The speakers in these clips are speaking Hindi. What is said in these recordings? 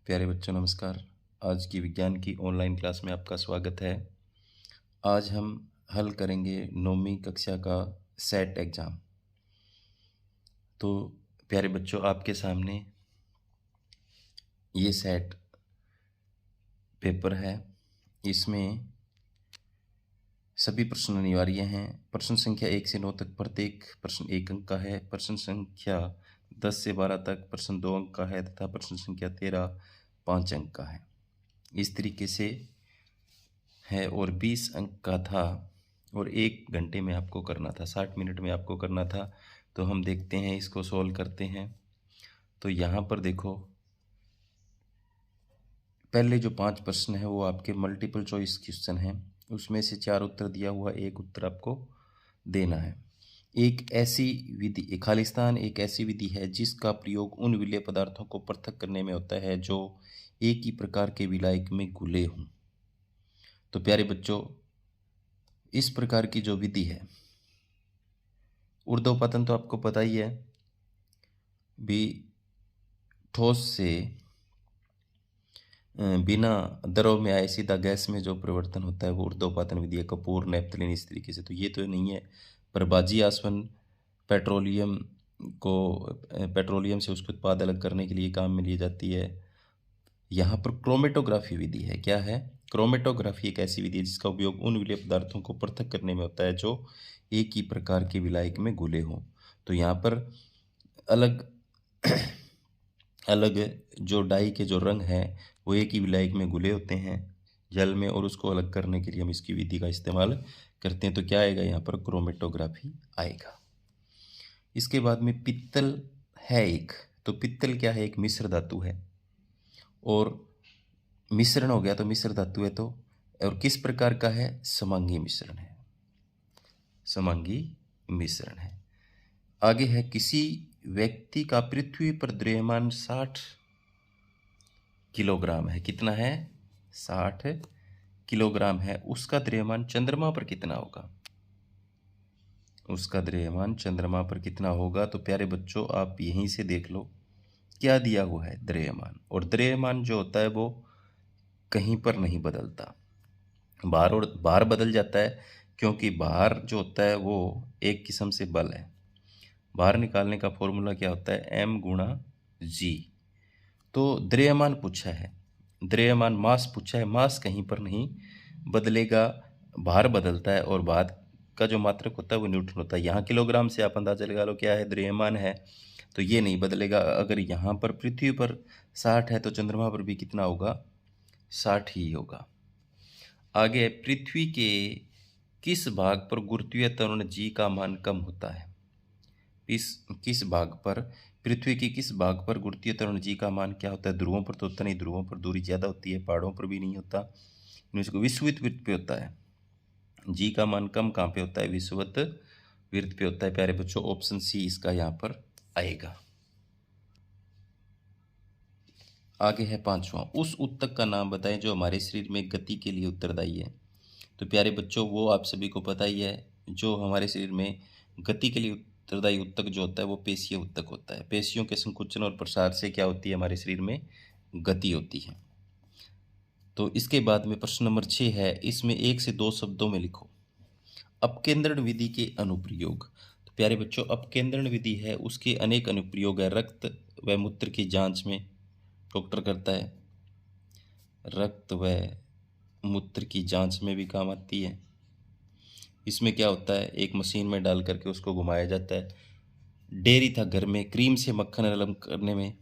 प्यारे बच्चों नमस्कार। आज की विज्ञान की ऑनलाइन क्लास में आपका स्वागत है। आज हम हल करेंगे 9वीं कक्षा का सेट एग्ज़ाम। तो प्यारे बच्चों आपके सामने ये सेट पेपर है। इसमें सभी प्रश्न अनिवार्य हैं। प्रश्न संख्या 1 से 9 तक प्रत्येक प्रश्न 1 अंक का है। प्रश्न संख्या 10 से 12 तक प्रश्न 2 अंक का है तथा प्रश्न संख्या 13 5 अंक का है। इस तरीके से है और 20 अंक का था और 1 घंटे में आपको करना था, 60 मिनट में आपको करना था। तो हम देखते हैं, इसको सॉल्व करते हैं। तो यहाँ पर देखो, पहले जो 5 प्रश्न है वो आपके मल्टीपल चॉइस क्वेश्चन हैं। उसमें से 4 उत्तर दिया हुआ, 1 उत्तर आपको देना है। एक ऐसी विधि, खालिस्तान एक ऐसी विधि है जिसका प्रयोग उन विलेय पदार्थों को पृथक करने में होता है जो एक ही प्रकार के विलायक में घुले हों। तो प्यारे बच्चों, इस प्रकार की जो विधि है, ऊर्ध्वपातन तो आपको पता ही है भी, ठोस से बिना द्रव में आए सीधा गैस में जो परिवर्तन होता है वो ऊर्ध्वपातन विधि है। कपूर, नैप्थलीन, इस तरीके से। तो ये तो नहीं है, पर बाजी आसवन पेट्रोलियम से उसके उत्पाद अलग करने के लिए काम में ली जाती है। यहाँ पर क्रोमेटोग्राफी विधि है। क्या है? क्रोमेटोग्राफी एक ऐसी विधि है जिसका उपयोग उन विलेय पदार्थों को पृथक करने में होता है जो एक ही प्रकार के विलायक में घुले हों। तो यहाँ पर अलग अलग जो डाई के जो रंग हैं वो एक ही विलायक में घुले होते हैं जल में, और उसको अलग करने के लिए हम इसकी विधि का इस्तेमाल करते हैं। तो क्या आएगा यहाँ पर? क्रोमेटोग्राफी आएगा। इसके बाद में पित्तल है एक। तो पित्तल क्या है? एक मिश्र धातु है और मिश्रण हो गया तो मिश्र धातु है। तो और किस प्रकार का है? समांगी मिश्रण है। समांगी मिश्रण है। आगे है, किसी व्यक्ति का पृथ्वी पर द्रव्यमान 60 किलोग्राम है। कितना है? 60 किलोग्राम है। उसका द्रव्यमान चंद्रमा पर कितना होगा? उसका द्रव्यमान चंद्रमा पर कितना होगा? तो प्यारे बच्चों आप यहीं से देख लो क्या दिया हुआ है, द्रव्यमान। और द्रव्यमान जो होता है वो कहीं पर नहीं बदलता। भार बदल जाता है, क्योंकि भार जो होता है वो एक किस्म से बल है। भार निकालने का फॉर्मूला क्या होता है? m गुणा g। तो द्रव्यमान पूछा है, द्रव्यमान मास पूछा है। मास कहीं पर नहीं बदलेगा, भार बदलता है, और भार का जो मात्रक होता है वो न्यूटन होता है। यहाँ किलोग्राम से आप अंदाजा लगा लो क्या है, द्रव्यमान है, तो ये नहीं बदलेगा। अगर यहाँ पर पृथ्वी पर 60 है तो चंद्रमा पर भी कितना होगा? 60 ही होगा। आगे, पृथ्वी के किस भाग पर गुरुत्वीय त्वरण g का मान कम होता है? किस भाग पर, पृथ्वी की किस भाग पर गुरुत्वीय त्वरण g का मान क्या होता है? ध्रुवों पर तो होता नहीं, ध्रुवों पर दूरी ज़्यादा होती है, पहाड़ों पर भी नहीं होता। विषुवत वृत्त पे होता है। g का मान कम कहाँ पे होता है? विषुवत वृत्त पे होता है। प्यारे बच्चों ऑप्शन सी इसका यहाँ पर आएगा। आगे है 5वां, उस ऊतक का नाम बताएं जो हमारे शरीर में गति के लिए उत्तरदायी है। तो प्यारे बच्चों वो आप सभी को पता ही है, जो हमारे शरीर में गति के लिए उत्तरदायी ऊतक जो होता है वो पेशीय ऊतक होता है। पेशियों के संकुचन और प्रसार से क्या होती है? हमारे शरीर में गति होती है। तो इसके बाद में प्रश्न नंबर 6 है, इसमें 1 से 2 शब्दों में लिखो अपकेंद्रण विधि के अनुप्रयोग। तो प्यारे बच्चों अपकेंद्रण विधि है, उसके अनेक अनुप्रयोग है। रक्त व मूत्र की जांच में डॉक्टर करता है, रक्त व मूत्र की जांच में भी काम आती है। इसमें क्या होता है? एक मशीन में डाल करके उसको घुमाया जाता है। डेयरी था घर में, क्रीम से मक्खन अलग करने में,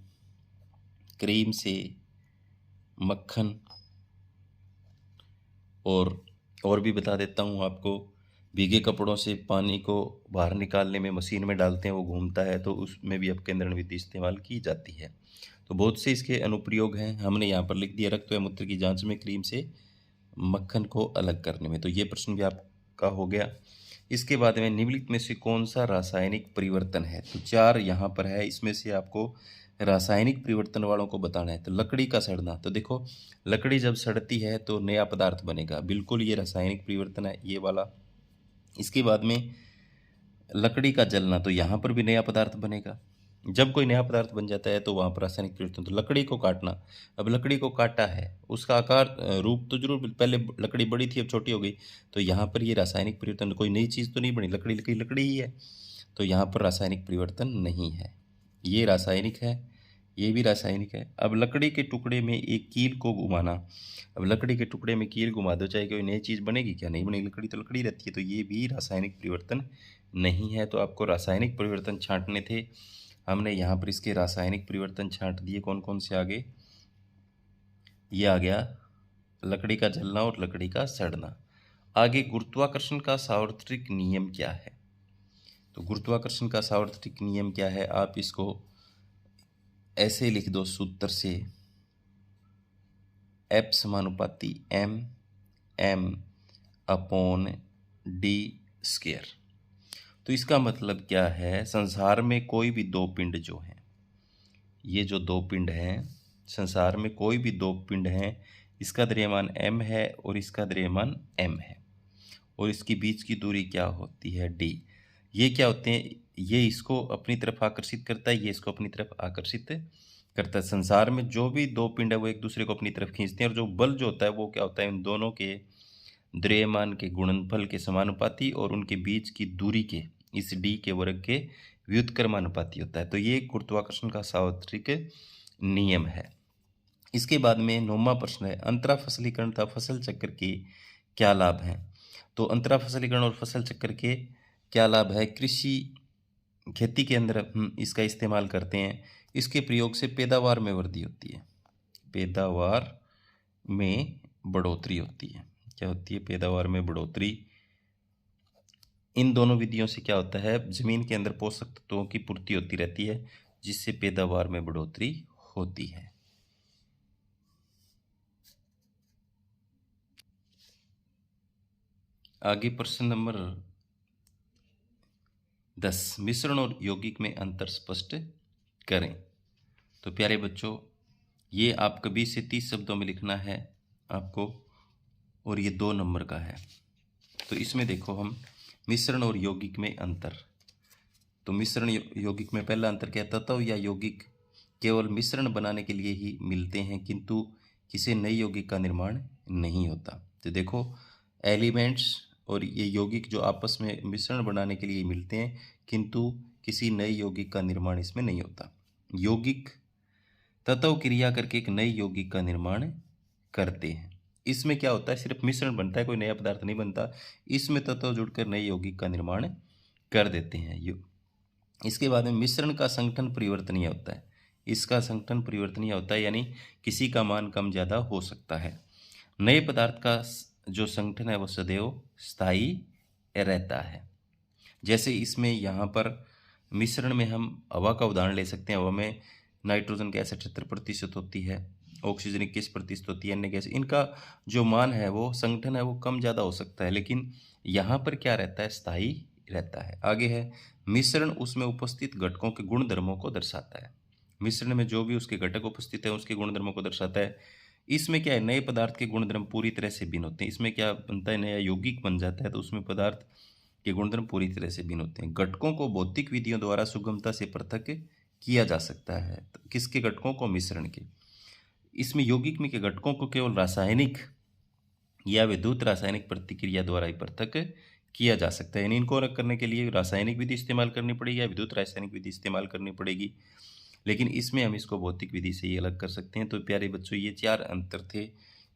क्रीम से मक्खन, और भी बता देता हूँ आपको, भीगे कपड़ों से पानी को बाहर निकालने में मशीन में डालते हैं, वो घूमता है, तो उसमें भी अपकेंद्रण विधि इस्तेमाल की जाती है। तो बहुत से इसके अनुप्रयोग हैं, हमने यहाँ पर लिख दिया। रक्त व मूत्र की जांच में, क्रीम से मक्खन को अलग करने में। तो ये प्रश्न भी आपका हो गया। इसके बाद में निम्नलिखित में से कौन सा रासायनिक परिवर्तन है? तो 4 यहाँ पर है, इसमें से आपको रासायनिक परिवर्तन वालों को बताना है। तो लकड़ी का सड़ना, तो देखो लकड़ी जब सड़ती है तो नया पदार्थ बनेगा, बिल्कुल ये रासायनिक परिवर्तन है ये वाला। इसके बाद में लकड़ी का जलना, तो यहाँ पर भी नया पदार्थ बनेगा। जब कोई नया पदार्थ बन जाता है तो वहाँ पर रासायनिक परिवर्तन, तो लकड़ी को काटना, अब लकड़ी को काटा है, उसका आकार रूप तो जरूर पहले लकड़ी बड़ी थी अब छोटी हो गई, तो यहाँ पर ये रासायनिक परिवर्तन, कोई नई चीज़ तो नहीं बनी, लकड़ी लकड़ी लकड़ी ही है, तो यहाँ पर रासायनिक परिवर्तन नहीं है। ये रासायनिक है, ये भी रासायनिक है। अब लकड़ी के टुकड़े में एक कील को घुमाना, अब लकड़ी के टुकड़े में कील घुमा दो, चाहे कोई नई चीज़ बनेगी क्या, नहीं बनेगी, लकड़ी तो लकड़ी रहती है, तो ये भी रासायनिक परिवर्तन नहीं है। तो आपको रासायनिक परिवर्तन छांटने थे, हमने यहाँ पर इसके रासायनिक परिवर्तन छांट दिए। कौन कौन से आगे, ये आ गया लकड़ी का जलना और लकड़ी का सड़ना। आगे गुरुत्वाकर्षण का सार्वत्रिक नियम क्या है, तो गुरुत्वाकर्षण का सार्वत्रिक नियम क्या है, आप इसको ऐसे लिख दो सूत्र से, F समानुपाती m अपॉन डी स्क्वायर। तो इसका मतलब क्या है, संसार में कोई भी दो पिंड जो हैं, ये जो दो पिंड हैं, संसार में कोई भी दो पिंड हैं, इसका द्रव्यमान m है और इसका द्रव्यमान m है, और इसके बीच की दूरी क्या होती है, d। ये क्या होते हैं, ये इसको अपनी तरफ आकर्षित करता है, ये इसको अपनी तरफ आकर्षित करता है। संसार में जो भी दो पिंड है वो एक दूसरे को अपनी तरफ खींचते हैं, और जो बल जो होता है वो क्या होता है, इन दोनों के द्रव्यमान के गुणनफल के समानुपाती और उनके बीच की दूरी के इस d के वर्ग के व्युत्क्रमानुपाती होता है। तो ये गुरुत्वाकर्षण का सार्वत्रिक नियम है। इसके बाद में 9वां प्रश्न है, अंतरा फसलीकरण तथा फसल चक्र के क्या लाभ हैं। तो अंतरा फसलीकरण और फसल चक्र के क्या लाभ है, कृषि खेती के अंदर हम इसका इस्तेमाल करते हैं। इसके प्रयोग से पैदावार में वृद्धि होती है, पैदावार में बढ़ोतरी होती है। क्या होती है, पैदावार में बढ़ोतरी। इन दोनों विधियों से क्या होता है, जमीन के अंदर पोषक तत्वों की पूर्ति होती रहती है, जिससे पैदावार में बढ़ोतरी होती है। आगे प्रश्न नंबर 10, मिश्रण और यौगिक में अंतर स्पष्ट करें। तो प्यारे बच्चों, ये आपको 20 से 30 शब्दों में लिखना है आपको, और ये 2 नंबर का है। तो इसमें देखो हम मिश्रण और यौगिक में अंतर, तो मिश्रण यौगिक में पहला अंतर क्या, तत्व या यौगिक केवल मिश्रण बनाने के लिए ही मिलते हैं, किंतु किसी नए यौगिक का निर्माण नहीं होता। तो देखो एलिमेंट्स और ये यौगिक जो आपस में मिश्रण बनाने के लिए मिलते हैं, किंतु किसी नए यौगिक का निर्माण इसमें नहीं होता। यौगिक तत्व क्रिया करके एक नए यौगिक का निर्माण करते हैं। इसमें क्या होता है, सिर्फ मिश्रण बनता है, कोई नया पदार्थ नहीं बनता। इसमें तत्व जुड़कर नए यौगिक का निर्माण कर देते हैं। इसके बाद में मिश्रण का संगठन परिवर्तनीय होता है, इसका संगठन परिवर्तनीय होता है, यानी किसी का मान कम ज़्यादा हो सकता है। नए पदार्थ का जो संगठन है वो सदैव स्थायी रहता है। जैसे इसमें यहाँ पर मिश्रण में हम हवा का उदाहरण ले सकते हैं। हवा में नाइट्रोजन गैस 78% होती है, ऑक्सीजन 21% होती है, अन्य गैस, इनका जो मान है वो संगठन है वो कम ज़्यादा हो सकता है, लेकिन यहाँ पर क्या रहता है, स्थायी रहता है। आगे है मिश्रण उसमें उपस्थित घटकों के गुण धर्मों को दर्शाता है। मिश्रण में जो भी उसके घटक उपस्थित है उसके गुण धर्मों को दर्शाता है। इसमें क्या है, नए पदार्थ के गुणधर्म पूरी तरह से भिन्न होते हैं। इसमें क्या बनता है, नया यौगिक बन जाता है तो उसमें पदार्थ के गुणधर्म पूरी तरह से भिन्न होते हैं। घटकों को भौतिक विधियों द्वारा सुगमता से पृथक किया जा सकता है। तो किसके घटकों को, मिश्रण के। इसमें यौगिक में के घटकों को केवल रासायनिक या विद्युत रासायनिक प्रतिक्रिया द्वारा ही पृथक किया जा सकता है। यानी इनको अलग करने के लिए रासायनिक विधि इस्तेमाल करनी पड़ेगी या विद्युत रासायनिक विधि इस्तेमाल करनी पड़ेगी, लेकिन इसमें हम इसको भौतिक विधि से ही अलग कर सकते हैं। तो प्यारे बच्चों, ये 4 अंतर थे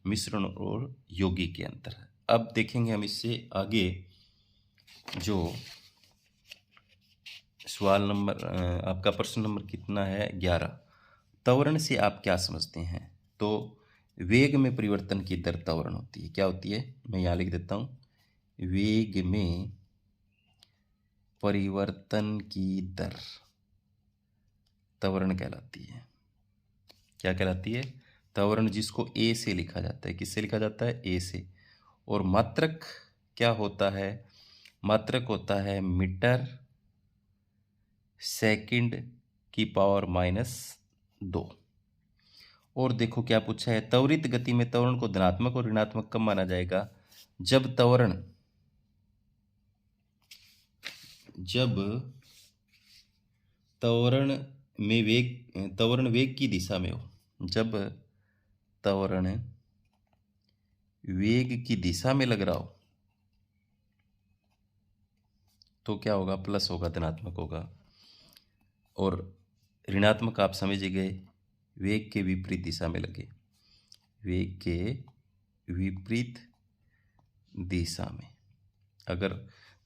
मिश्रण और यौगिक के अंतर। अब देखेंगे हम इससे आगे जो सवाल नंबर आपका प्रश्न नंबर कितना है, 11। त्वरण से आप क्या समझते हैं। तो वेग में परिवर्तन की दर त्वरण होती है। क्या होती है, मैं यहाँ लिख देता हूँ, वेग में परिवर्तन की दर त्वरण कहलाती है। क्या कहलाती है, त्वरण, जिसको ए से लिखा जाता है। किससे लिखा जाता है, ए से। और मात्रक क्या होता है, मात्रक होता है मीटर सेकंड की पावर -2। और देखो क्या पूछा है, त्वरित गति में त्वरण को धनात्मक और ऋणात्मक कब माना जाएगा, जब त्वरण में वेग त्वरण वेग की दिशा में हो, जब त्वरण वेग की दिशा में लग रहा हो तो क्या होगा, प्लस होगा, धनात्मक होगा। और ऋणात्मक आप समझ गए, वेग के विपरीत दिशा में लगे, वेग के विपरीत दिशा में अगर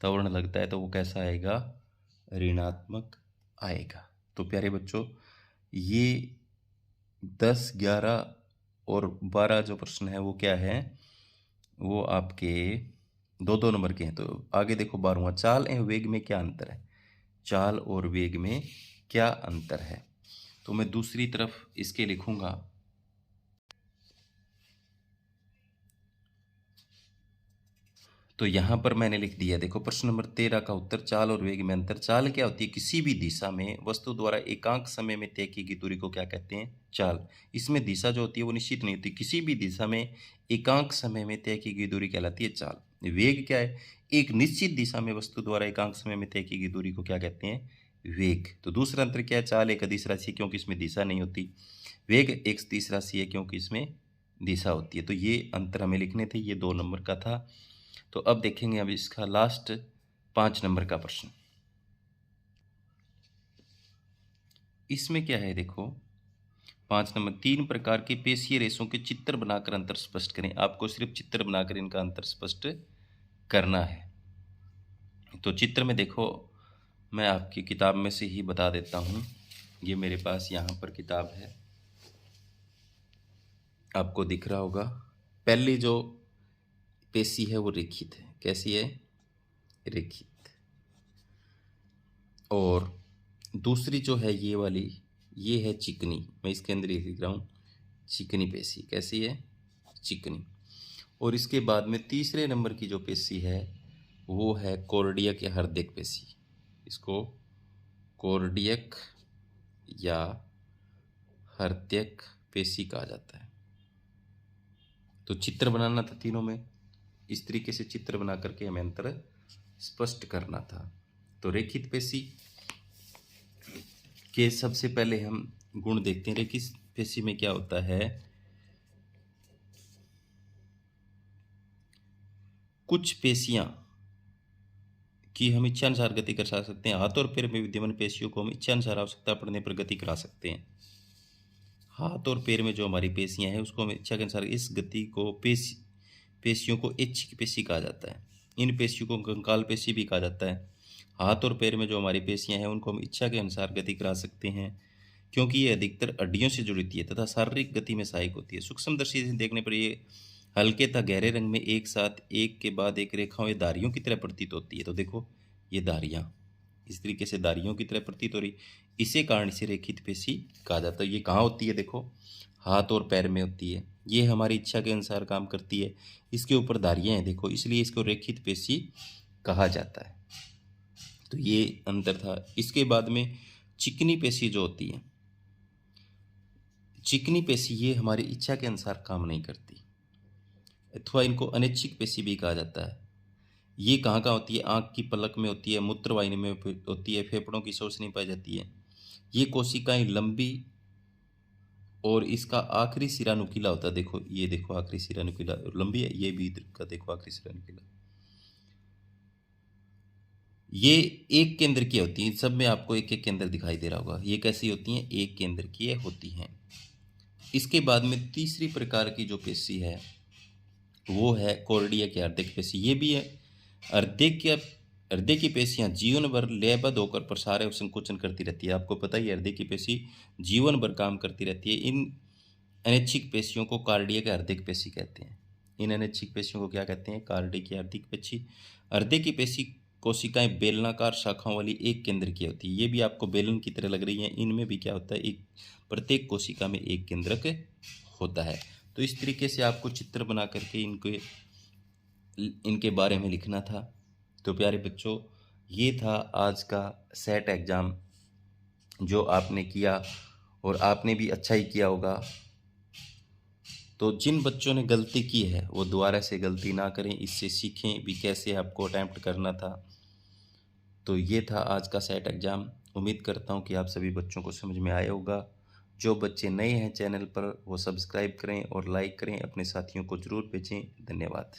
त्वरण लगता है तो वो कैसा आएगा, ऋणात्मक आएगा। तो प्यारे बच्चों, ये 10, 11 और 12 जो प्रश्न है वो क्या है, वो आपके 2-2 नंबर के हैं। तो आगे देखो 12वां, चाल एवं वेग में क्या अंतर है, चाल और वेग में क्या अंतर है। तो मैं दूसरी तरफ इसके लिखूंगा, तो यहाँ पर मैंने लिख दिया, देखो प्रश्न नंबर 13 का उत्तर, चाल और वेग में अंतर। चाल क्या होती है, किसी भी दिशा में वस्तु द्वारा एकांक समय में तय की गई दूरी को क्या कहते हैं, चाल। इसमें दिशा जो होती है वो निश्चित नहीं होती, किसी भी दिशा में एकांक समय में तय की गई दूरी कहलाती है चाल। वेग क्या है, एक निश्चित दिशा में वस्तु द्वारा एकांक समय में तय की गई दूरी को क्या कहते हैं, वेग। तो दूसरा अंतर क्या है, चाल एक अदिश राशि है क्योंकि इसमें दिशा नहीं होती, वेग एक सदिश राशि है क्योंकि इसमें दिशा होती है। तो ये अंतर हमें लिखने थे, ये 2 नंबर का था। तो अब देखेंगे अब इसका लास्ट 5 नंबर का प्रश्न। इसमें क्या है, देखो 5 नंबर, 3 प्रकार के पेशीय रेशों के चित्र बनाकर अंतर स्पष्ट करें। आपको सिर्फ चित्र बनाकर इनका अंतर स्पष्ट करना है। तो चित्र में देखो, मैं आपकी किताब में से ही बता देता हूँ। ये मेरे पास यहाँ पर किताब है, आपको दिख रहा होगा। पहली जो पेशी है वो रेखित है, कैसी है, रेखित। और दूसरी जो है ये वाली, ये है चिकनी, मैं इसके अंदर ही लिख रहा हूँ, चिकनी पेशी। कैसी है, चिकनी। और इसके बाद में तीसरे नंबर की जो पेशी है वो है कॉर्डियक या हृदयक पेशी। इसको कॉर्डियक या हृदयक पेशी कहा जाता है। तो चित्र बनाना था तीनों में, इस तरीके से चित्र बना करके हमें अंतर स्पष्ट करना था। तो रेखित पेशी के सबसे पहले हम गुण देखते हैं। रेखित पेशी में क्या होता है, कुछ पेशियां की हम इच्छानुसार गति कर सकते हैं। हाथ और पैर में विद्यमान पेशियों को हम इच्छानुसार आवश्यकता पड़ने पर गति करा सकते हैं। हाथ और पैर में जो हमारी पेशियां हैं उसको हम इच्छा के अनुसार, इस गति को पेशियों को ऐच्छिक पेशी कहा जाता है। इन पेशियों को कंकाल पेशी भी कहा जाता है। हाथ और पैर में जो हमारी पेशियां हैं उनको हम इच्छा के अनुसार गति करा सकते हैं क्योंकि ये अधिकतर हड्डियों से जुड़ी होती है तथा शारीरिक गति में सहायक होती है। सूक्ष्म दृष्टि से देखने पर ये हल्के तथा गहरे रंग में एक साथ एक के बाद एक रेखाओं या धारियों की तरह प्रतीत होती है। तो देखो ये धारियां इस तरीके से धारियों की तरह प्रतीत हो रही, इसे कारण से रेखित पेशी कहा जाता है। ये कहाँ होती है, देखो हाथ और पैर में होती है, ये हमारी इच्छा के अनुसार काम करती है, इसके ऊपर धारियां हैं देखो, इसलिए इसको रेखित पेशी कहा जाता है। तो ये अंतर था। इसके बाद में चिकनी पेशी जो होती है, चिकनी पेशी ये हमारी इच्छा के अनुसार काम नहीं करती, अथवा इनको अनैच्छिक पेशी भी कहा जाता है। ये कहाँ कहाँ होती है, आँख की पलक में होती है, मूत्रवाहिनी में होती है, फेफड़ों की शोषणी पाई जाती है। ये कोशिकाएं लंबी और इसका आखिरी सिरा नुकीला होता है। देखो ये देखो आखिरी सिरा नुकीला और लंबी है, ये भी इधर का देखो आखिरी सिरा नुकीला। ये एक केंद्र की होती है, सब में आपको एक एक केंद्र दिखाई दे रहा होगा। ये कैसी होती हैं, एक केंद्र की होती हैं। इसके बाद में तीसरी प्रकार की जो पेशी है वो है कॉर्डिया की हृदय पेशी। ये भी है हृदय की पेशियां जीवन भर लयबद्ध होकर प्रसार और संकुचन करती रहती है। आपको पता ही है हृदय की पेशी जीवन भर काम करती रहती है। इन अनैच्छिक पेशियों को कार्डियक हृदय पेशी कहते हैं। इन अनैच्छिक पेशियों को क्या कहते हैं, कार्डियक हृदय पेशी। हृदय की पेशी कोशिकाएं बेलनाकार शाखाओं वाली एक केंद्र की होती है। ये भी आपको बेलन की तरह लग रही हैं। इनमें भी क्या होता है, एक प्रत्येक कोशिका में एक केंद्रक होता है। तो इस तरीके से आपको चित्र बना करके इनके बारे में लिखना था। तो प्यारे बच्चों, ये था आज का सेट एग्ज़ाम जो आपने किया और आपने भी अच्छा ही किया होगा। तो जिन बच्चों ने गलती की है वो दोबारा से गलती ना करें, इससे सीखें भी कैसे आपको अटैम्प्ट करना था। तो ये था आज का सेट एग्ज़ाम। उम्मीद करता हूँ कि आप सभी बच्चों को समझ में आया होगा। जो बच्चे नए हैं चैनल पर वो सब्सक्राइब करें और लाइक करें, अपने साथियों को ज़रूर भेजें। धन्यवाद।